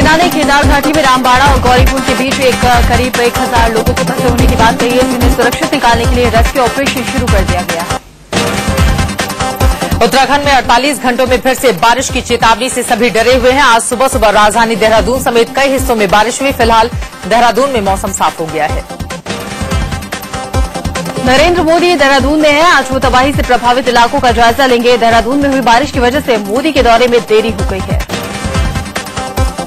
सेना ने केदार घाटी में रामबाड़ा और गौरीकुंड के बीच करीब 1000 लोगों के फंसे होने की बात कही है, जिन्हें सुरक्षित निकालने के लिए रेस्क्यू ऑपरेशन शुरू कर दिया गया है। उत्तराखंड में 48 घंटों में फिर से बारिश की चेतावनी से सभी डरे हुए हैं। आज सुबह सुबह राजधानी देहरादून समेत कई हिस्सों में बारिश हुई। फिलहाल देहरादून में मौसम साफ हो गया है। नरेंद्र मोदी देहरादून में है। आज वो तबाही से प्रभावित इलाकों का जायजा लेंगे। देहरादून में हुई बारिश की वजह से मोदी के दौरे में देरी हो गई है।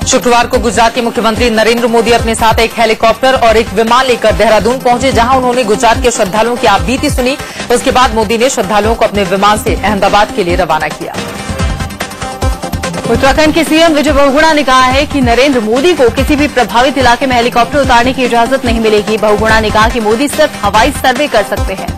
शुक्रवार को गुजरात के मुख्यमंत्री नरेंद्र मोदी अपने साथ एक हेलीकॉप्टर और एक विमान लेकर देहरादून पहुंचे, जहां उन्होंने गुजरात के श्रद्धालुओं की आपबीती सुनी। उसके बाद मोदी ने श्रद्धालुओं को अपने विमान से अहमदाबाद के लिए रवाना किया। उत्तराखंड के सीएम विजय बहुगुणा ने कहा है कि नरेंद्र मोदी को किसी भी प्रभावित इलाके में हेलीकॉप्टर उतारने की इजाजत नहीं मिलेगी। बहुगुणा ने कहा कि मोदी सिर्फ हवाई सर्वे कर सकते हैं।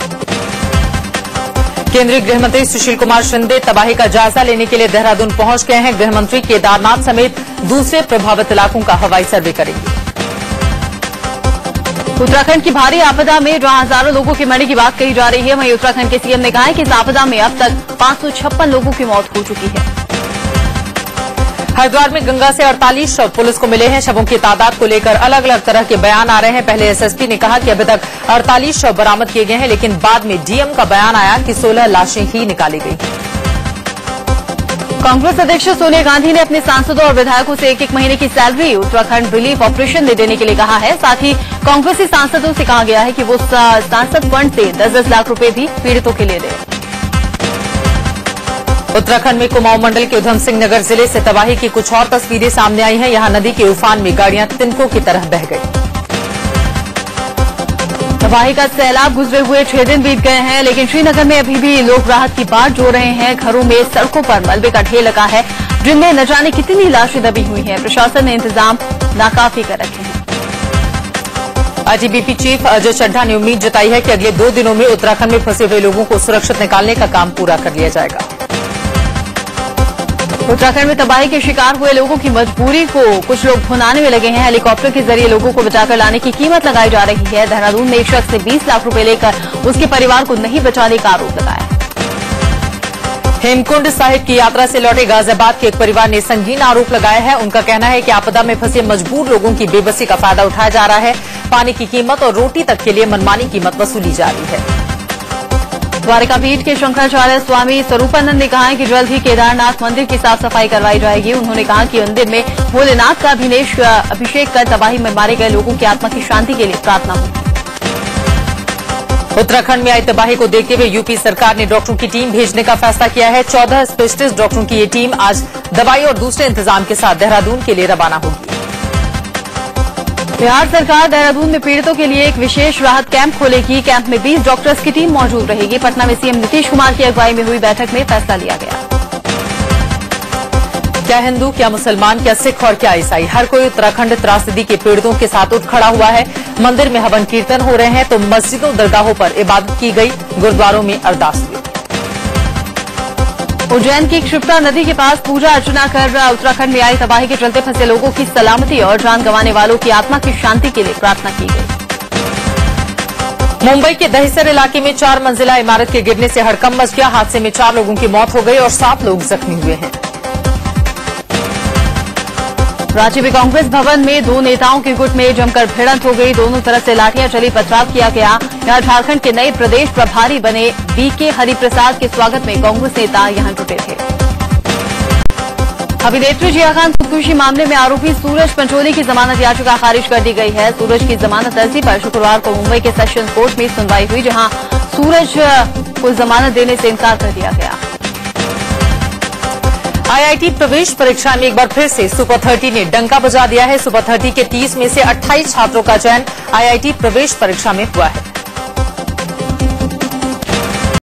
केंद्रीय गृहमंत्री सुशील कुमार शिंदे तबाही का जायजा लेने के लिए देहरादून पहुंच गए हैं। गृहमंत्री केदारनाथ समेत दूसरे प्रभावित इलाकों का हवाई सर्वे करेंगे। उत्तराखंड की भारी आपदा में जहां हजारों लोगों के मरने की बात कही जा रही है, वहीं उत्तराखंड के सीएम ने कहा है कि इस आपदा में अब तक 556 लोगों की मौत हो चुकी है। हरिद्वार में गंगा से 48 शव पुलिस को मिले हैं। शवों की तादाद को लेकर अलग अलग तरह के बयान आ रहे हैं। पहले एसएसपी ने कहा कि अभी तक 48 शव बरामद किए गए हैं, लेकिन बाद में डीएम का बयान आया कि 16 लाशें ही निकाली गई। कांग्रेस अध्यक्ष सोनिया गांधी ने अपने सांसदों और विधायकों से एक महीने की सैलरी उत्तराखंड रिलीफ ऑपरेशन में देने के लिए कहा है। साथ ही कांग्रेसी सांसदों से कहा गया है कि वो सांसद फंड से 10-10 लाख रुपए भी पीड़ितों के लिए दें। उत्तराखंड में कुमाऊं मंडल के उधम सिंह नगर जिले से तबाही की कुछ और तस्वीरें सामने आई हैं। यहां नदी के उफान में गाड़ियां तिनकों की तरह बह गई। तबाही का सैलाब गुजरे हुए 6 दिन बीत गए हैं, लेकिन श्रीनगर में अभी भी लोग राहत की बात जो रहे हैं। घरों में सड़कों पर मलबे का ढेर लगा है, जिनमें न जाने कितनी लाशें दबी हुई हैं। प्रशासन ने इंतजाम नाकाफी कर रखे हैं। आईटीबीपी चीफ अजय चड्ढा ने उम्मीद जताई है कि अगले 2 दिनों में उत्तराखंड में फंसे हुए लोगों को सुरक्षित निकालने का काम पूरा कर लिया जाएगा। उत्तराखंड में तबाही के शिकार हुए लोगों की मजबूरी को कुछ लोग भुनाने में लगे हैं। हेलीकॉप्टर के जरिए लोगों को बचाकर लाने की कीमत लगाई जा रही है। देहरादून में एक शख्स ने 20 लाख रुपए लेकर उसके परिवार को नहीं बचाने का आरोप लगाया। हेमकुंड साहिब की यात्रा से लौटे गाजियाबाद के एक परिवार ने संगीन आरोप लगाया है। उनका कहना है कि आपदा में फंसे मजबूर लोगों की बेबसी का फायदा उठाया जा रहा है। पानी की कीमत और रोटी तक के लिए मनमानी कीमत वसूली जा रही है। द्वारिकापीठ के शंकराचार्य स्वामी स्वरूपानंद ने कहा है कि जल्द ही केदारनाथ मंदिर की साफ सफाई करवाई जाएगी। उन्होंने कहा कि मंदिर में भोलेनाथ का अभिषेक कर तबाही में मारे गए लोगों की आत्मा की शांति के लिए प्रार्थना होगी। उत्तराखंड में आई तबाही को देखते हुए यूपी सरकार ने डॉक्टरों की टीम भेजने का फैसला किया है। 14 स्पेशलिस्ट डॉक्टरों की ये टीम आज दवाई और दूसरे इंतजाम के साथ देहरादून के लिए रवाना होगी। बिहार सरकार देहरादून में पीड़ितों के लिए एक विशेष राहत कैंप खोलेगी। कैंप में 20 डॉक्टर्स की टीम मौजूद रहेगी। पटना में सीएम नीतीश कुमार की अगुवाई में हुई बैठक में फैसला लिया गया। क्या हिंदू, क्या मुसलमान, क्या सिख और क्या ईसाई, हर कोई उत्तराखंड त्रासदी के पीड़ितों के साथ उठ खड़ा हुआ है। मंदिर में हवन कीर्तन हो रहे हैं तो मस्जिदों दरगाहों पर इबादत की गई, गुरुद्वारों में अरदास हुई। उज्जैन की क्षिप्रा नदी के पास पूजा अर्चना कर उत्तराखंड में आई तबाही के चलते फंसे लोगों की सलामती और जान गंवाने वालों की आत्मा की शांति के लिए प्रार्थना की गई। मुंबई के दहिसर इलाके में 4 मंजिला इमारत के गिरने से हड़कंप मच गया। हादसे में 4 लोगों की मौत हो गई और 7 लोग जख्मी हुए हैं। रांची में कांग्रेस भवन में 2 नेताओं के गुट में जमकर भिड़ंत हो गई। दोनों तरफ से लाठियां चली, पथराव किया गया। यहां झारखंड के नए प्रदेश प्रभारी बने बीके हरिप्रसाद के स्वागत में कांग्रेस नेता यहां जुटे थे। अभिनेत्री जिया खान खुदकुशी मामले में आरोपी सूरज पंचोली की जमानत याचिका खारिज कर दी गई है। सूरज की जमानत अर्जी पर शुक्रवार को मुंबई के सेशंस कोर्ट में सुनवाई हुई, जहां सूरज को जमानत देने से इनकार कर दिया गया। आईआईटी प्रवेश परीक्षा में एक बार फिर से सुपर 30 ने डंका बजा दिया है। सुपर 30 के 30 में से 28 छात्रों का चयन आईआईटी प्रवेश परीक्षा में हुआ है।